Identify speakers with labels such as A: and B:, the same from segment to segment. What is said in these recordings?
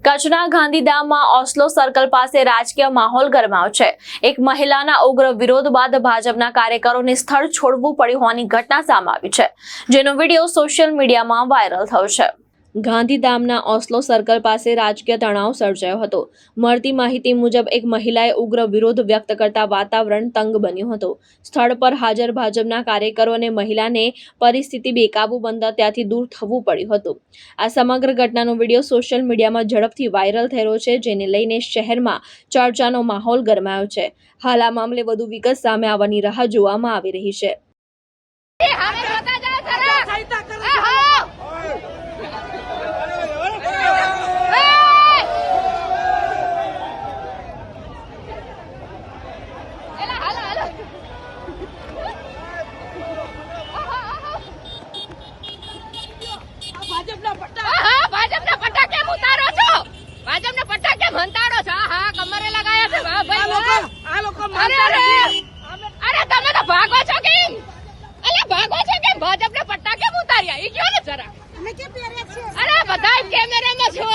A: કચ્છના ગાંધીધામમાં Oslo circle પાસે રાજકીય માહોલ ગરમાયો છે। એક મહિલાના ઉગ્ર વિરોધ બાદ ભાજપના કાર્યકરોને સ્થળ છોડવું પડ્યું હોવાની ઘટના સામે આવી છે, જેનો વિડીયો સોશિયલ મીડિયામાં વાયરલ થયો છે। ગાંધીધામના ઓસ્લો સર્કલ પાસે રાજકીય તણાવ સર્જાયો હતો। મળતી માહિતી મુજબ એક મહિલાએ ઉગ્ર વિરોધ વ્યક્ત કરતા વાતાવરણ તંગ બન્યું હતું। સ્થળ પર હાજર ભાજપના કાર્યકરો અને મહિલાને પરિસ્થિતિ બેકાબુ બનતા ત્યાંથી દૂર થવું પડ્યું હતું। આ સમગ્ર ઘટનાનો વિડીયો સોશિયલ મીડિયામાં ઝડપથી વાયરલ થઈ રહ્યો છે, જેને લઈને શહેરમાં ચર્ચાનો માહોલ ગરમાયો છે। હાલ આ મામલે વધુ વિગત સામે આવવાની રાહ જોવામાં આવી રહી છે।
B: ભાજપના પટ્ટા કેમ ઉતારો છો? ભાજપના પટ્ટા કેમ હંતાડો છો? હા, કમરે લગાયા છે ભાઈ। આ લોકો અરે તમે તો ભાગો છો કેમ? અલે ભાગો છો કેમ? ભાજપના પટ્ટા કેમ ઉતાર્યા? ઈ કયો ને જરા। અમે કેમ પહેર્યા છે? અરે બધા કેમેરામાં છો।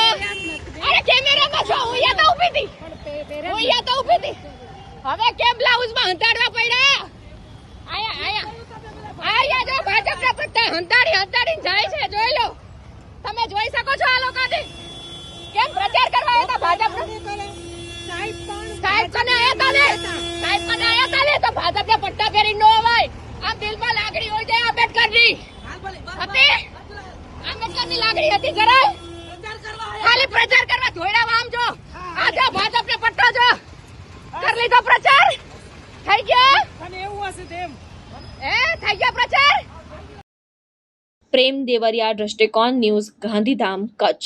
B: અરે કેમેરામાં છો। હું અહીંયા તો ઊભી હતી। હવે કેમ બ્લાઉઝમાં હંતાડવા પડ્યા? આયા જો ભાજપના પટ્ટા હંતાડીને જાય છે, જોઈ લો। તમે જોઈ શકો છો આ લોકોને કેમ પ્રચાર કરવા આવ્યા ભાજપ સાહેબ કને આયા હતા ને તો ભાજપના પટ્ટા પહેરી ન અવાય। આમ દિલમાં લાગણી હોય છે આંબેડકરની લાગણી હતી જરા ખાલી પ્રચાર કરવા ધોયડા આમ જો આ જો ભાજપના પટ્ટા જો કરી લીધો પ્રચાર થઈ ગયા અને એવું હશે તેમ થઈ ગયા પ્રચાર।
A: પ્રેમ દેવરિયા, દ્રષ્ટિકોણ ન્યૂઝ, ગાંધીધામ, કચ્છ।